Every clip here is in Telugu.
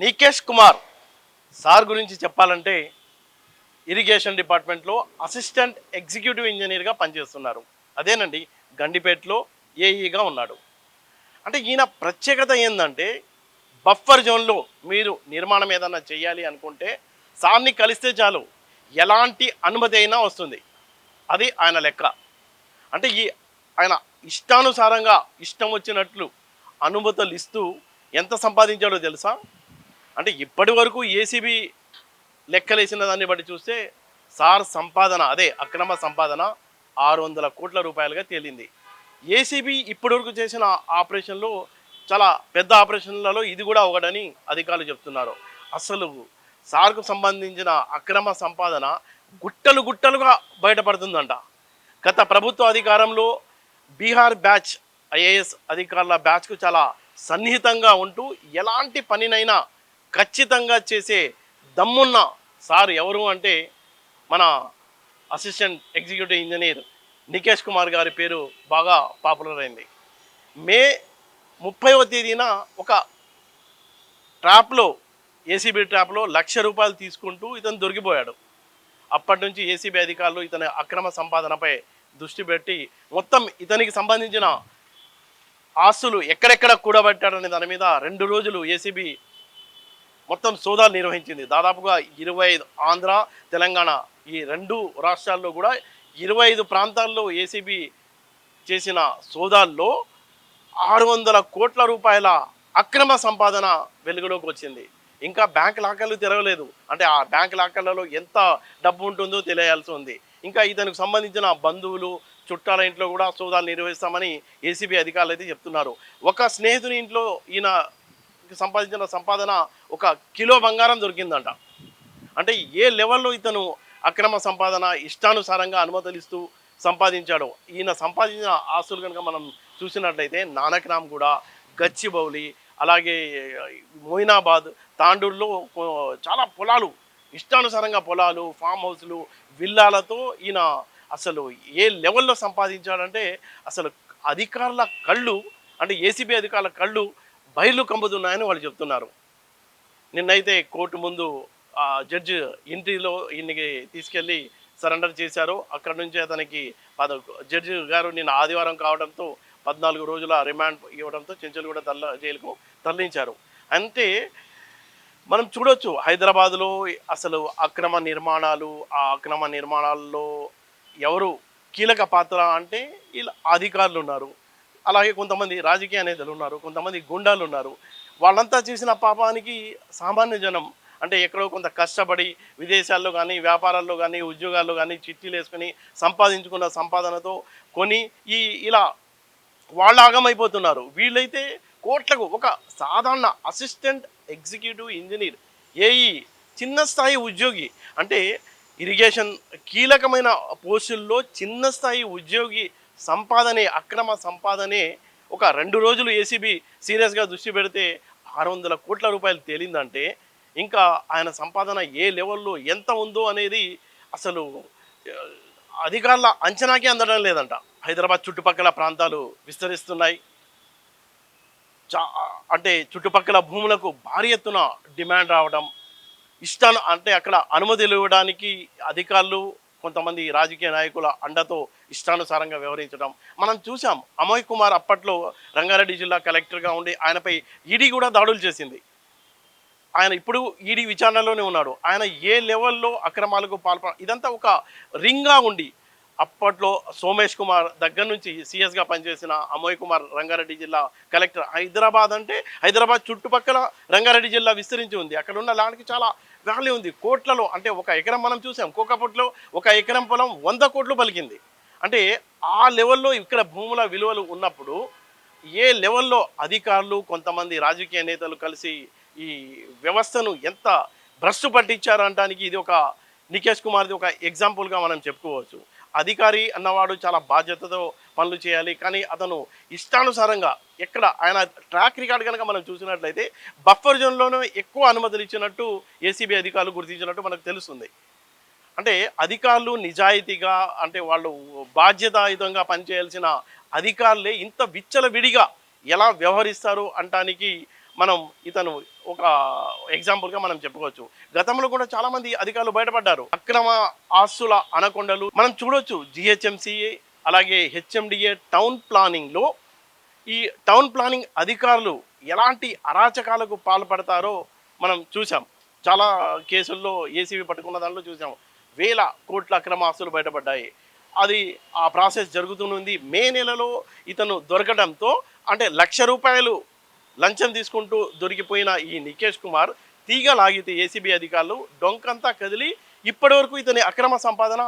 నికేష్ కుమార్ సార్ గురించి చెప్పాలంటే ఇరిగేషన్ డిపార్ట్మెంట్లో అసిస్టెంట్ ఎగ్జిక్యూటివ్ ఇంజనీర్గా పనిచేస్తున్నారు. అదేనండి, గండిపేటలో ఏఈగా ఉన్నాడు. అంటే ఈయన ప్రత్యేకత ఏంటంటే బఫర్ జోన్లో మీరు నిర్మాణం ఏదన్నా చేయాలి అనుకుంటే సార్ని కలిస్తే చాలు, ఎలాంటి అనుమతి అయినా వస్తుంది. అది ఆయన లెక్క. అంటే ఆయన ఇష్టానుసారంగా ఇష్టం వచ్చినట్లు అనుమతులు ఇస్తూ ఎంత సంపాదించాడో తెలుసా? అంటే ఇప్పటి వరకు ఏసీబీ లెక్కలేసిన దాన్ని బట్టి చూస్తే సార్ సంపాదన, అదే అక్రమ సంపాదన 600 కోట్ల రూపాయలుగా తేలింది. ఏసీబీ ఇప్పటివరకు చేసిన ఆపరేషన్లో చాలా పెద్ద ఆపరేషన్లలో ఇది కూడా ఒకటని అధికారులు చెప్తున్నారు. అసలు సార్కు సంబంధించిన అక్రమ సంపాదన గుట్టలు గుట్టలుగా బయటపడుతుందంట. గత ప్రభుత్వ అధికారంలో బీహార్ బ్యాచ్ ఐఏఎస్ అధికారుల బ్యాచ్కు చాలా సన్నిహితంగా ఉంటూ ఎలాంటి పనినైనా ఖచ్చితంగా చేసే దమ్మున్న సార్ ఎవరు అంటే మన assistant executive engineer Nikesh Kumar గారి పేరు బాగా పాపులర్ అయింది. మే 30వ తేదీన ఒక ట్రాప్లో, ఏసీబీ ట్రాప్లో ₹1,00,000 తీసుకుంటూ ఇతను దొరికిపోయాడు. అప్పటి నుంచి ఏసీబీ అధికారులు ఇతని అక్రమ సంపాదనపై దృష్టి పెట్టి మొత్తం ఇతనికి సంబంధించిన ఆస్తులు ఎక్కడెక్కడ కూడబెట్టాడనే దాని మీద 2 రోజులు ఏసీబీ మొత్తం సోదాలు నిర్వహించింది. దాదాపుగా 25 ఆంధ్ర, తెలంగాణ ఈ 2 రాష్ట్రాల్లో కూడా 25 ప్రాంతాల్లో ఏసీబీ చేసిన సోదాల్లో 600 కోట్ల రూపాయల అక్రమ సంపాదన వెలుగులోకి వచ్చింది. ఇంకా బ్యాంక్ లాకర్లు తెరవలేదు. అంటే ఆ బ్యాంక్ లాకర్లలో ఎంత డబ్బు ఉంటుందో తెలియాల్సి ఉంది. ఇంకా ఇతనికి సంబంధించిన బంధువులు, చుట్టాల ఇంట్లో కూడా సోదాలు నిర్వహిస్తామని ఏసీబీ అధికారులు అయితే చెప్తున్నారు. ఒక స్నేహితుని ఇంట్లో ఈయన సంపాదించిన సంపాదన 1 కిలో బంగారం దొరికిందంట. అంటే ఏ లెవెల్లో ఇతను అక్రమ సంపాదన ఇష్టానుసారంగా అనుమతులు ఇస్తూ సంపాదించాడో. ఈయన సంపాదించిన ఆస్తులు కనుక మనం చూసినట్లయితే నానక్రామ్ కూడా, గచ్చిబౌలి, అలాగే మొయినాబాద్, తాండూరులో చాలా పొలాలు, ఇష్టానుసారంగా పొలాలు, ఫామ్ హౌస్లు, విల్లాలతో ఈయన అసలు ఏ లెవెల్లో సంపాదించాడంటే అసలు అధికారుల కళ్ళు, అంటే ఏసీబీ అధికారుల కళ్ళు బయలు కమ్ముతున్నాయని వాళ్ళు చెప్తున్నారు. నిన్నైతే కోర్టు ముందు జడ్జి ఇంటిలో ఈయనకి తీసుకెళ్ళి సరెండర్ చేశారు. అక్కడ నుంచి అతనికి జడ్జి గారు నిన్న ఆదివారం కావడంతో 14 రోజుల రిమాండ్ ఇవ్వడంతో చెంచల్గూడ జైలుకు తరలించారు. అంటే మనం చూడొచ్చు హైదరాబాదులో అసలు అక్రమ నిర్మాణాలు, ఆ అక్రమ నిర్మాణాల్లో ఎవరు కీలక పాత్ర అంటే ఇలా అధికారులు ఉన్నారు, అలాగే కొంతమంది రాజకీయ నేతలు ఉన్నారు, కొంతమంది గుండాలు ఉన్నారు. వాళ్ళంతా చేసిన పాపానికి సామాన్య జనం అంటే ఎక్కడో కొంత కష్టపడి విదేశాల్లో కానీ, వ్యాపారాల్లో కానీ, ఉద్యోగాల్లో కానీ చిట్టీలు వేసుకొని సంపాదించుకున్న సంపాదనతో కొని ఇలా వాళ్ళు ఆగమైపోతున్నారు. వీళ్ళైతే కోట్లకు, ఒక సాధారణ అసిస్టెంట్ ఎగ్జిక్యూటివ్ ఇంజనీర్, ఏఈ, చిన్న స్థాయి ఉద్యోగి, అంటే ఇరిగేషన్ కీలకమైన పోస్టుల్లో చిన్న స్థాయి ఉద్యోగి సంపాదనే, అక్రమ సంపాదనే ఒక 2 రోజులు ఏసీబీ సీరియస్గా దృష్టి పెడితే 600 కోట్ల రూపాయలు తేలిందంటే ఇంకా ఆయన సంపాదన ఏ లెవెల్లో ఎంత ఉందో అనేది అసలు అధికారుల అంచనాకే అందడం లేదంట. హైదరాబాద్ చుట్టుపక్కల ప్రాంతాలు విస్తరిస్తున్నాయి. అంటే చుట్టుపక్కల భూములకు భారీ ఎత్తున డిమాండ్ రావడం, అంటే అక్కడ అనుమతులు ఇవ్వడానికి అధికారులు, కొంతమంది రాజకీయ నాయకుల అండతో ఇష్టానుసారంగా వ్యవహరించడం మనం చూసాం. అమోయ్ కుమార్ అప్పట్లో రంగారెడ్డి జిల్లా కలెక్టర్గా ఉండి ఆయనపై ఈడీ కూడా దాడులు చేసింది. ఆయన ఇప్పుడు ఈడీ విచారణలోనే ఉన్నాడు. ఆయన ఏ లెవెల్లో అక్రమాలకు ఇదంతా ఒక రింగ్గా ఉండి అప్పట్లో సోమేష్ కుమార్ దగ్గర నుంచి సీఎస్గా పనిచేసిన అమోయ్ కుమార్ రంగారెడ్డి జిల్లా కలెక్టర్. హైదరాబాద్ అంటే హైదరాబాద్ చుట్టుపక్కల రంగారెడ్డి జిల్లా విస్తరించి ఉంది. అక్కడ ఉన్న ల్యాండ్కి చాలా వాల్యూ ఉంది, కోట్లలో. అంటే 1 ఎకరం మనం చూసాం, కోకాపూట్లో 1 ఎకరం పొలం 100 కోట్లు పలికింది. అంటే ఆ లెవెల్లో ఇక్కడ భూముల విలువలు ఉన్నప్పుడు ఏ లెవెల్లో అధికారులు, కొంతమంది రాజకీయ నేతలు కలిసి ఈ వ్యవస్థను ఎంత భ్రష్టు పట్టించారంటానికి ఇది ఒక నికేష్ కుమార్ది ఒక ఎగ్జాంపుల్గా మనం చెప్పుకోవచ్చు. అధికారి అన్నవాడు చాలా బాధ్యతతో పనులు చేయాలి, కానీ అతను ఇష్టానుసారంగా ఎక్కడ ఆయన ట్రాక్ రికార్డ్ కనుక మనం చూసినట్లయితే బఫర్ జోన్లోనే ఎక్కువ అనుమతులు ఇచ్చినట్టు ఏసీబీ అధికారులు గుర్తించినట్టు మనకు తెలుస్తుంది. అంటే అధికారులు నిజాయితీగా, అంటే వాళ్ళు బాధ్యతాయుతంగా పనిచేయాల్సిన అధికారులే ఇంత విచ్చలవిడిగా ఎలా వ్యవహరిస్తారు అంటానికి మనం ఇతను ఒక ఎగ్జాంపుల్గా మనం చెప్పుకోవచ్చు. గతంలో కూడా చాలామంది అధికారులు బయటపడ్డారు. అక్రమ ఆస్తుల అనకొండలు మనం చూడొచ్చు. జిహెచ్ఎంసి అలాగే హెచ్ఎండిఏ టౌన్ ప్లానింగ్లో ఈ టౌన్ ప్లానింగ్ అధికారులు ఎలాంటి అరాచకాలకు పాల్పడతారో మనం చూసాం. చాలా కేసుల్లో ఏసీబీ పట్టుకున్న దాంట్లో చూసాం. వేల కోట్ల అక్రమ ఆస్తులు బయటపడ్డాయి. అది ఆ ప్రాసెస్ జరుగుతుంది. మే నెలలో ఇతను దొరకడంతో అంటే రూ. 1,00,000 లంచం తీసుకుంటూ దొరికిపోయిన ఈ నికేష్ కుమార్ తీగ లాగితే ఏసీబీ అధికారులు డొంకంతా కదిలి ఇప్పటివరకు ఇతని అక్రమ సంపాదన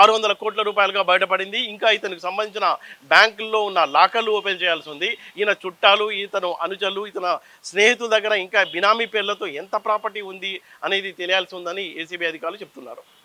600 కోట్ల రూపాయలుగా బయటపడింది. ఇంకా ఇతనికి సంబంధించిన బ్యాంకుల్లో ఉన్న లాకర్లు ఓపెన్ చేయాల్సి ఉంది. ఈయన చుట్టాలు, ఇతను అనుచరులు, ఇతని స్నేహితుల దగ్గర ఇంకా బినామీ పేర్లతో ఎంత ప్రాపర్టీ ఉంది అనేది తెలియాల్సి ఉందని ఏసీబీ అధికారులు చెప్తున్నారు.